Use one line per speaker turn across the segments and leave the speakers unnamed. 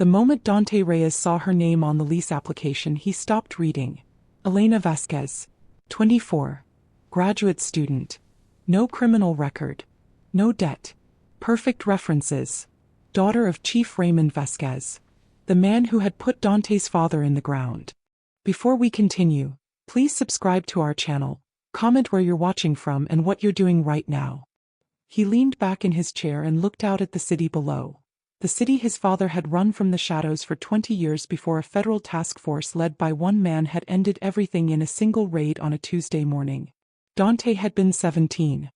The moment Dante Reyes saw her name on the lease application, he stopped reading. Elena Vasquez, 24, graduate student, no criminal record, no debt, perfect references, daughter of Chief Raymond Vasquez, the man who had put Dante's father in the ground. Before we continue, please subscribe to our channel, comment where you're watching from and what you're doing right now. He leaned back in his chair and looked out at the city below. The city his father had run from the shadows for 20 years before a federal task force led by one man had ended everything in a single raid on a Tuesday morning. Dante had been 17.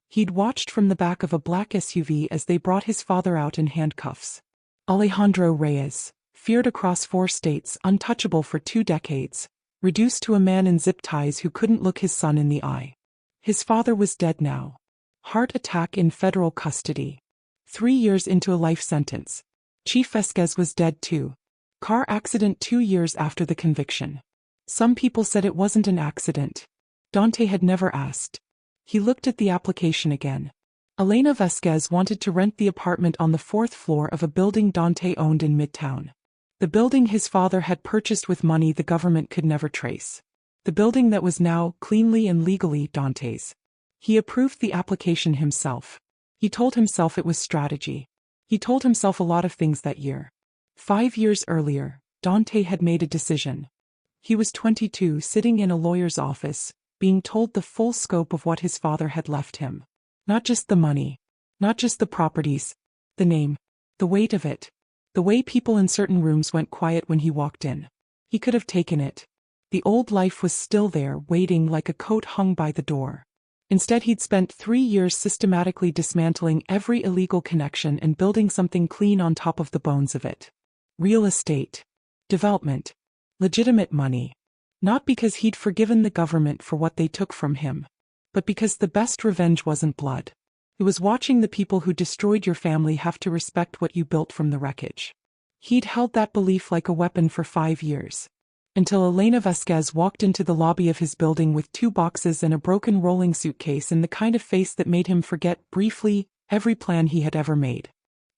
He'd watched from the back of a black SUV as they brought his father out in handcuffs. Alejandro Reyes, feared across 4 states, untouchable for 2 decades, reduced to a man in zip ties who couldn't look his son in the eye. His father was dead now. Heart attack in federal custody. 3 years into a life sentence. Chief Vasquez was dead too. Car accident 2 years after the conviction. Some people said it wasn't an accident. Dante had never asked. He looked at the application again. Elena Vasquez wanted to rent the apartment on the 4th floor of a building Dante owned in Midtown. The building his father had purchased with money the government could never trace. The building that was now, cleanly and legally, Dante's. He approved the application himself. He told himself it was strategy. He told himself a lot of things that year. 5 years earlier, Dante had made a decision. He was 22, sitting in a lawyer's office, being told the full scope of what his father had left him. Not just the money. Not just the properties. The name. The weight of it. The way people in certain rooms went quiet when he walked in. He could have taken it. The old life was still there, waiting like a coat hung by the door. Instead, he'd spent 3 years systematically dismantling every illegal connection and building something clean on top of the bones of it. Real estate. Development. Legitimate money. Not because he'd forgiven the government for what they took from him, but because the best revenge wasn't blood. It was watching the people who destroyed your family have to respect what you built from the wreckage. He'd held that belief like a weapon for 5 years. Until Elena Vasquez walked into the lobby of his building with 2 boxes and a broken rolling suitcase and the kind of face that made him forget, briefly, every plan he had ever made.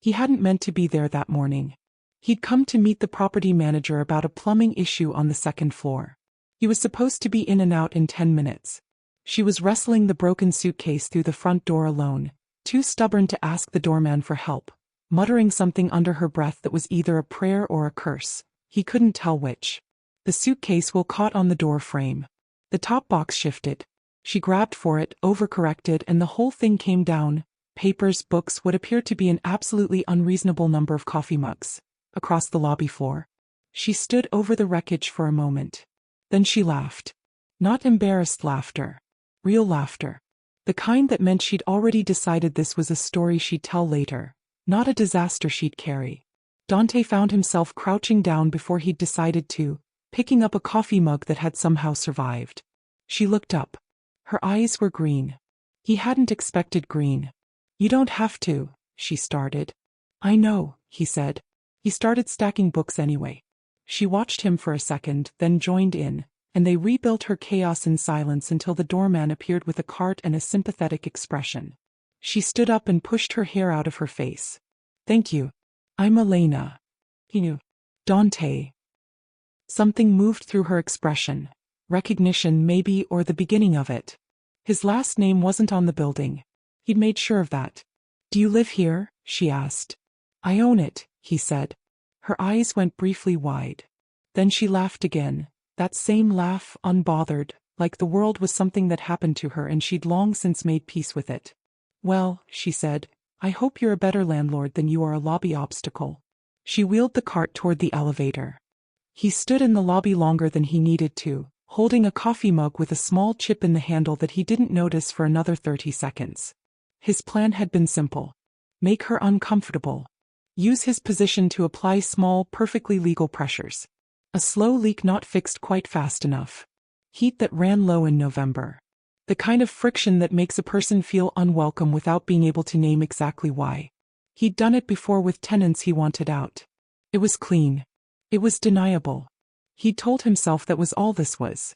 He hadn't meant to be there that morning. He'd come to meet the property manager about a plumbing issue on the 2nd floor. He was supposed to be in and out in 10 minutes. She was wrestling the broken suitcase through the front door alone, too stubborn to ask the doorman for help, muttering something under her breath that was either a prayer or a curse. He couldn't tell which. The suitcase caught on the door frame. The top box shifted. She grabbed for it, overcorrected, and the whole thing came down. Papers, books, what appeared to be an absolutely unreasonable number of coffee mugs, across the lobby floor. She stood over the wreckage for a moment. Then she laughed. Not embarrassed laughter. Real laughter. The kind that meant she'd already decided this was a story she'd tell later, not a disaster she'd carry. Dante found himself crouching down before he'd decided to, picking up a coffee mug that had somehow survived. She looked up. Her eyes were green. He hadn't expected green. "You don't have to," she started. "I know," he said. He started stacking books anyway. She watched him for a second, then joined in, and they rebuilt her chaos in silence until the doorman appeared with a cart and a sympathetic expression. She stood up and pushed her hair out of her face. "Thank you. I'm Elena." He knew. "Dante." Something moved through her expression. Recognition, maybe, or the beginning of it. His last name wasn't on the building. He'd made sure of that. "Do you live here?" she asked. "I own it," he said. Her eyes went briefly wide. Then she laughed again, that same laugh, unbothered, like the world was something that happened to her and she'd long since made peace with it. "Well," she said, "I hope you're a better landlord than you are a lobby obstacle." She wheeled the cart toward the elevator. He stood in the lobby longer than he needed to, holding a coffee mug with a small chip in the handle that he didn't notice for another 30 seconds. His plan had been simple. Make her uncomfortable. Use his position to apply small, perfectly legal pressures. A slow leak not fixed quite fast enough. Heat that ran low in November. The kind of friction that makes a person feel unwelcome without being able to name exactly why. He'd done it before with tenants he wanted out. It was clean. It was deniable. He'd told himself that was all this was.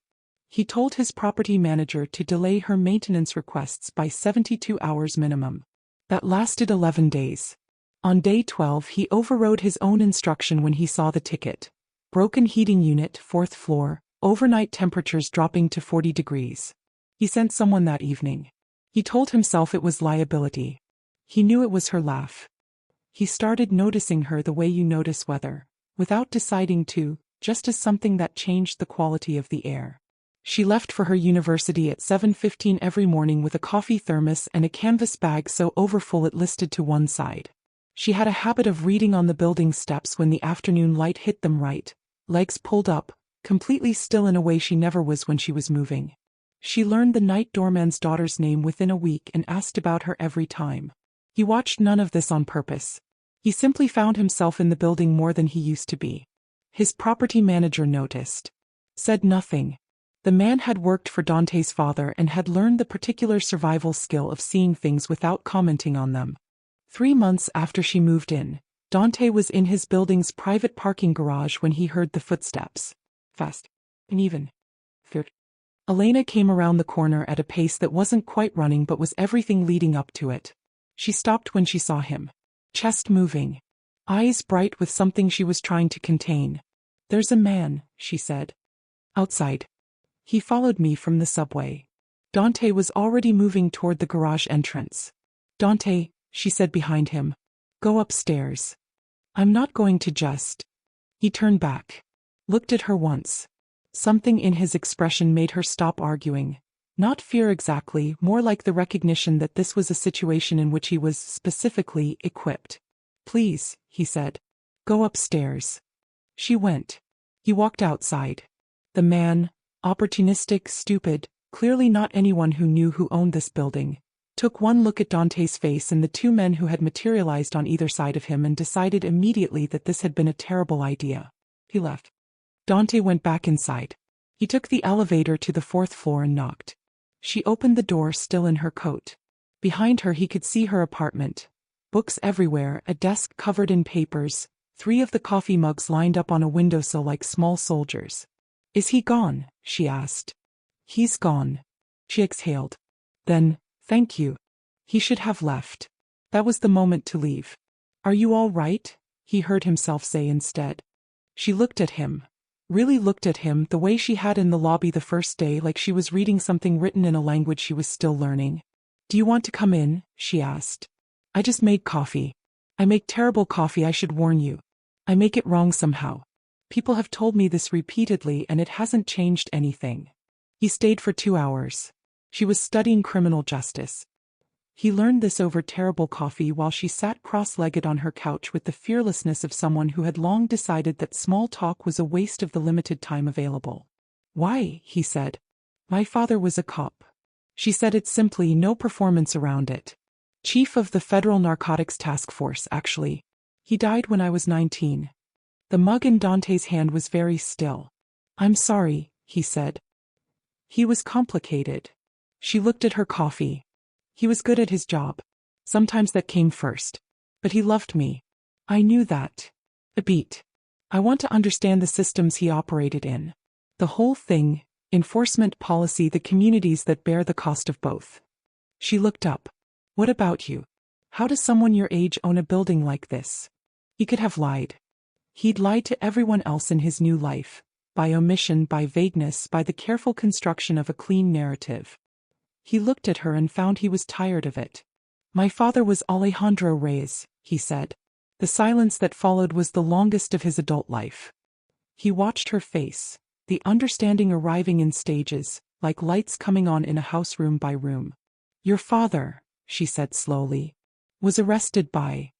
He told his property manager to delay her maintenance requests by 72 hours minimum. That lasted 11 days. On day 12 he overrode his own instruction when he saw the ticket. Broken heating unit, 4th floor, overnight temperatures dropping to 40 degrees. He sent someone that evening. He told himself it was liability. He knew it was her laugh. He started noticing her the way you notice weather, without deciding to, just as something that changed the quality of the air. She left for her university at 7:15 every morning with a coffee thermos and a canvas bag so overfull it listed to one side. She had a habit of reading on the building steps when the afternoon light hit them right, legs pulled up, completely still in a way she never was when she was moving. She learned the night doorman's daughter's name within a week and asked about her every time. He watched none of this on purpose. He simply found himself in the building more than he used to be. His property manager noticed. Said nothing. The man had worked for Dante's father and had learned the particular survival skill of seeing things without commenting on them. 3 months after she moved in, Dante was in his building's private parking garage when he heard the footsteps. Fast. And even. Third. Elena came around the corner at a pace that wasn't quite running but was everything leading up to it. She stopped when she saw him. Chest moving. Eyes bright with something she was trying to contain. "There's a man," she said. "Outside." He followed me from the subway. Dante was already moving toward the garage entrance. "Dante," she said behind him. "Go upstairs." "I'm not going to just." He turned back. Looked at her once. Something in his expression made her stop arguing. Not fear exactly, more like the recognition that this was a situation in which he was specifically equipped. "Please," he said. "Go upstairs." She went. He walked outside. The man, opportunistic, stupid, clearly not anyone who knew who owned this building, took one look at Dante's face and the two men who had materialized on either side of him and decided immediately that this had been a terrible idea. He left. Dante went back inside. He took the elevator to the 4th floor and knocked. She opened the door still in her coat. Behind her he could see her apartment. Books everywhere, a desk covered in papers, 3 of the coffee mugs lined up on a windowsill like small soldiers. "Is he gone?" she asked. "He's gone." She exhaled. "Then, thank you." He should have left. That was the moment to leave. "Are you all right?" he heard himself say instead. She looked at him. Really looked at him the way she had in the lobby the first day, like she was reading something written in a language she was still learning. "Do you want to come in?" she asked. "I just made coffee. I make terrible coffee, I should warn you. I make it wrong somehow. People have told me this repeatedly and it hasn't changed anything." He stayed for 2 hours. She was studying criminal justice. He learned this over terrible coffee while she sat cross-legged on her couch with the fearlessness of someone who had long decided that small talk was a waste of the limited time available. "Why?" he said. "My father was a cop." She said it simply, no performance around it. "Chief of the Federal Narcotics Task Force, actually. He died when I was 19. The mug in Dante's hand was very still. "I'm sorry," he said. He was complicated. She looked at her coffee. He was good at his job. Sometimes that came first. But he loved me. I knew that. A beat. I want to understand the systems he operated in. The whole thing, enforcement policy, the communities that bear the cost of both." She looked up. "What about you? How does someone your age own a building like this?" He could have lied. He'd lied to everyone else in his new life, by omission, by vagueness, by the careful construction of a clean narrative. He looked at her and found he was tired of it. "My father was Alejandro Reyes," he said. The silence that followed was the longest of his adult life. He watched her face, the understanding arriving in stages, like lights coming on in a house room by room. "Your father," she said slowly, "was arrested by—"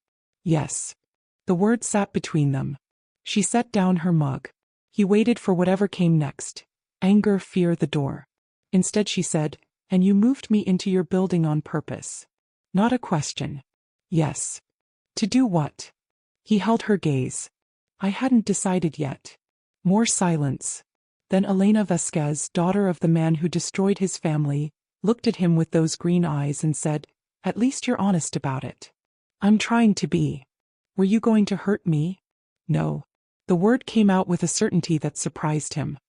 "Yes." The word sat between them. She set down her mug. He waited for whatever came next. Anger, fear, the door. Instead she said, "And you moved me into your building on purpose." Not a question. "Yes." "To do what?" He held her gaze. "I hadn't decided yet." More silence. Then Elena Vasquez, daughter of the man who destroyed his family, looked at him with those green eyes and said, "At least you're honest about it." "I'm trying to be." "Were you going to hurt me?" "No." The word came out with a certainty that surprised him.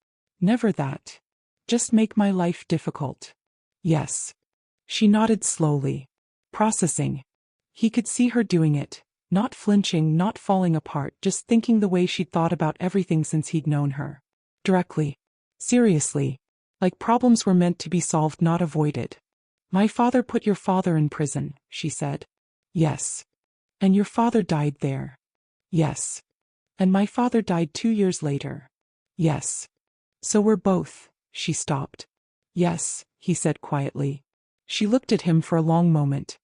"Never that. Just make my life difficult." "Yes." She nodded slowly. Processing. He could see her doing it, Not flinching, not falling apart, just thinking the way she'd thought about everything since he'd known her. Directly. Seriously. Like problems were meant to be solved, not avoided. My father put your father in prison, she said. Yes. And your father died there. Yes. And my father died 2 years later. Yes. So we're both, she stopped. Yes, he said quietly. She looked at him for a long moment.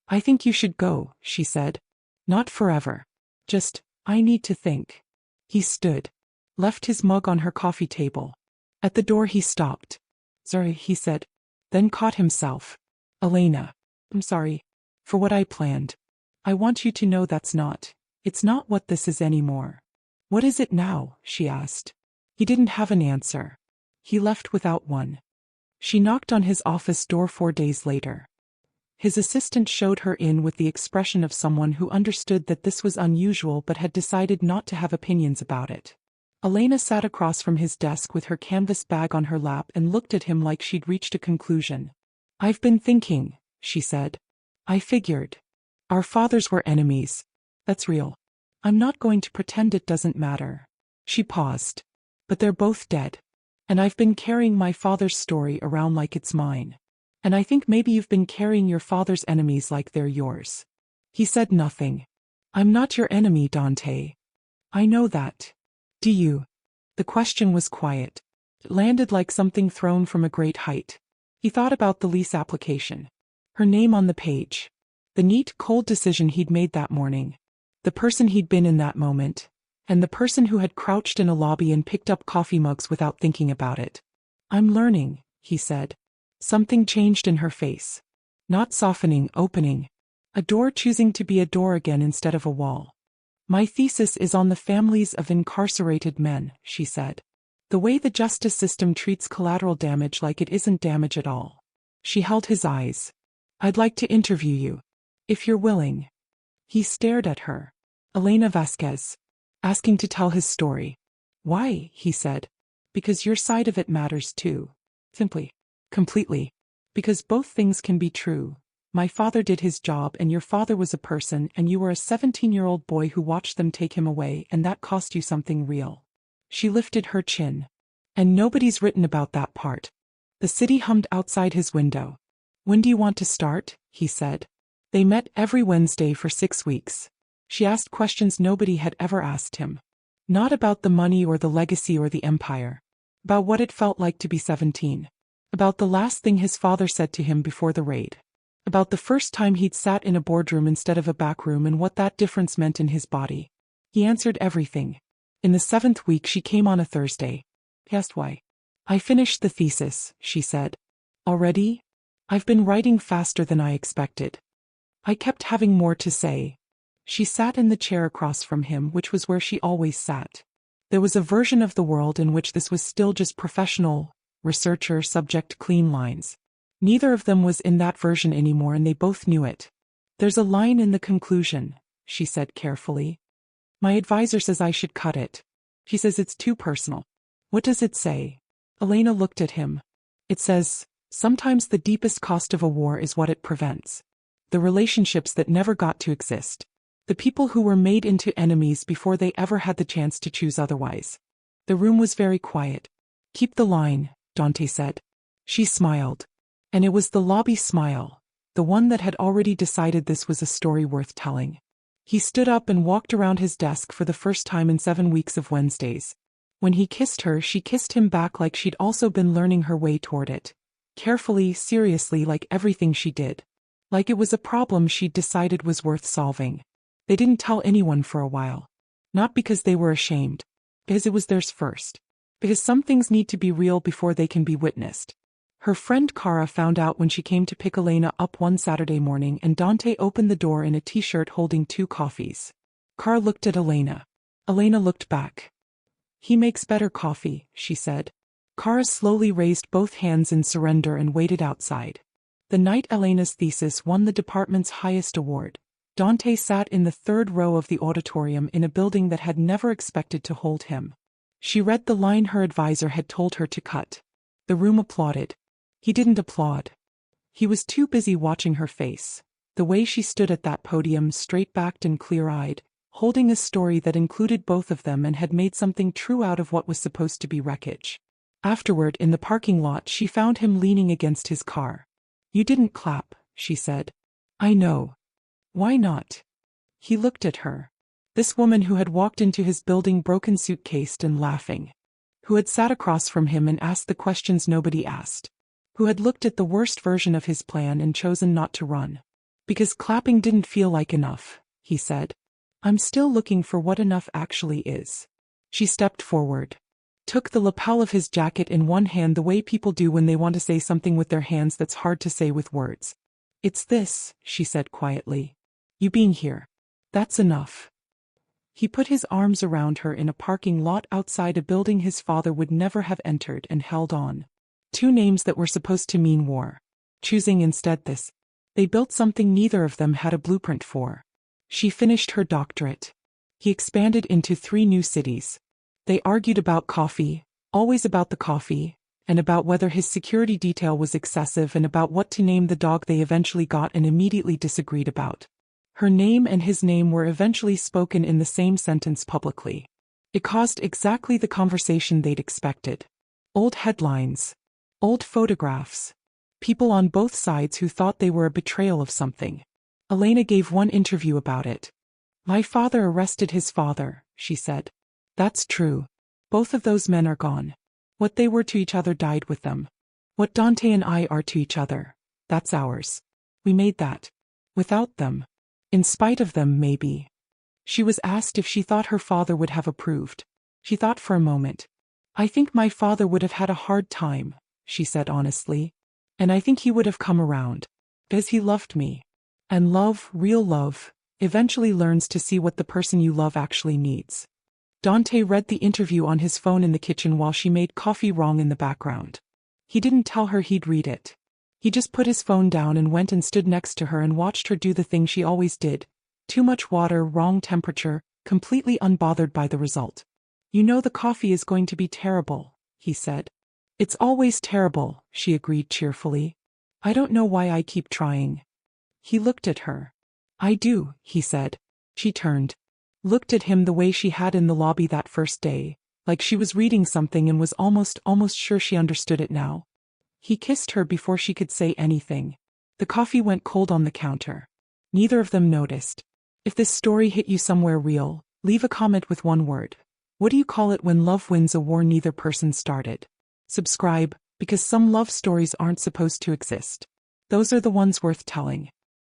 I think you should go, she said. Not forever. Just, I need to think. He stood. Left his mug on her coffee table. At the door he stopped. Sorry, he said. Then caught himself. Elena. I'm sorry. For what I planned. I want you to know it's not what this is anymore. What is it now? She asked. He didn't have an answer. He left without one. She knocked on his office door 4 days later. His assistant showed her in with the expression of someone who understood that this was unusual but had decided not to have opinions about it. Elena sat across from his desk with her canvas bag on her lap and looked at him like she'd reached a conclusion. I've been thinking, she said. I figured. Our fathers were enemies. That's real. I'm not going to pretend it doesn't matter. She paused. But they're both dead. And I've been carrying my father's story around like it's mine. And I think maybe you've been carrying your father's enemies like they're yours. He said nothing. I'm not your enemy, Dante. I know that. Do you? The question was quiet. It landed like something thrown from a great height. He thought about the lease application. Her name on the page. The neat, cold decision he'd made that morning. The person he'd been in that moment. And the person who had crouched in a lobby and picked up coffee mugs without thinking about it. I'm learning, he said. Something changed in her face. Not softening, opening. A door choosing to be a door again instead of a wall. My thesis is on the families of incarcerated men, she said. The way the justice system treats collateral damage like it isn't damage at all. She held his eyes. I'd like to interview you. If you're willing. He stared at her. Elena Vasquez. Asking to tell his story. Why? He said. Because your side of it matters too. Simply. Completely. Because both things can be true. My father did his job and your father was a person and you were a 17-year-old boy who watched them take him away and that cost you something real. She lifted her chin. And nobody's written about that part. The city hummed outside his window. When do you want to start? He said. They met every Wednesday for 6 weeks. She asked questions nobody had ever asked him. Not about the money or the legacy or the empire. About what it felt like to be 17. About the last thing his father said to him before the raid. About the first time he'd sat in a boardroom instead of a back room and what that difference meant in his body. He answered everything. In the 7th week she came on a Thursday. He asked why. I finished the thesis, she said. Already? I've been writing faster than I expected. I kept having more to say. She sat in the chair across from him, which was where she always sat. There was a version of the world in which this was still just professional, researcher, subject, clean lines. Neither of them was in that version anymore and they both knew it. There's a line in the conclusion, she said carefully. My advisor says I should cut it. He says it's too personal. What does it say? Elena looked at him. It says, sometimes the deepest cost of a war is what it prevents. The relationships that never got to exist. The people who were made into enemies before they ever had the chance to choose otherwise. The room was very quiet. Keep the line, Dante said. She smiled. And it was the lobby smile, the one that had already decided this was a story worth telling. He stood up and walked around his desk for the first time in 7 weeks of Wednesdays. When he kissed her, she kissed him back like she'd also been learning her way toward it. Carefully, seriously, like everything she did. Like it was a problem she'd decided was worth solving. They didn't tell anyone for a while. Not because they were ashamed. Because it was theirs first. Because some things need to be real before they can be witnessed. Her friend Cara found out when she came to pick Elena up one Saturday morning and Dante opened the door in a t-shirt holding 2 coffees. Cara looked at Elena. Elena looked back. He makes better coffee, she said. Cara slowly raised both hands in surrender and waited outside. The night Elena's thesis won the department's highest award, Dante sat in the 3rd row of the auditorium in a building that had never expected to hold him. She read the line her advisor had told her to cut. The room applauded. He didn't applaud. He was too busy watching her face. The way she stood at that podium, straight-backed and clear-eyed, holding a story that included both of them and had made something true out of what was supposed to be wreckage. Afterward, in the parking lot, she found him leaning against his car. "You didn't clap," she said. "I know. Why not?" He looked at her. This woman who had walked into his building broken suitcased and laughing. Who had sat across from him and asked the questions nobody asked. Who had looked at the worst version of his plan and chosen not to run. "Because clapping didn't feel like enough," he said. "I'm still looking for what enough actually is." She stepped forward. Took the lapel of his jacket in one hand the way people do when they want to say something with their hands that's hard to say with words. "It's this," she said quietly. "You being here. That's enough." He put his arms around her in a parking lot outside a building his father would never have entered and held on. Two names that were supposed to mean war. Choosing instead this. They built something neither of them had a blueprint for. She finished her doctorate. He expanded into 3 new cities. They argued about coffee, always about the coffee, and about whether his security detail was excessive and about what to name the dog they eventually got and immediately disagreed about. Her name and his name were eventually spoken in the same sentence publicly. It caused exactly the conversation they'd expected. Old headlines. Old photographs. People on both sides who thought they were a betrayal of something. Elena gave one interview about it. "My father arrested his father," she said. "That's true. Both of those men are gone. What they were to each other died with them. What Dante and I are to each other, that's ours. We made that. Without them. In spite of them, maybe." She was asked if she thought her father would have approved. She thought for a moment. "I think my father would have had a hard time," she said honestly. "And I think he would have come around. Because he loved me. And love, real love, eventually learns to see what the person you love actually needs." Dante read the interview on his phone in the kitchen while she made coffee wrong in the background. He didn't tell her he'd read it. He just put his phone down and went and stood next to her and watched her do the thing she always did. Too much water, wrong temperature, completely unbothered by the result. "You know the coffee is going to be terrible," he said. "It's always terrible," she agreed cheerfully. "I don't know why I keep trying." He looked at her. "I do," he said. She turned. Looked at him the way she had in the lobby that first day, like she was reading something and was almost sure she understood it now. He kissed her before she could say anything. The coffee went cold on the counter. Neither of them noticed. If this story hit you somewhere real, leave a comment with one word. What do you call it when love wins a war neither person started? Subscribe, because some love stories aren't supposed to exist. Those are the ones worth telling.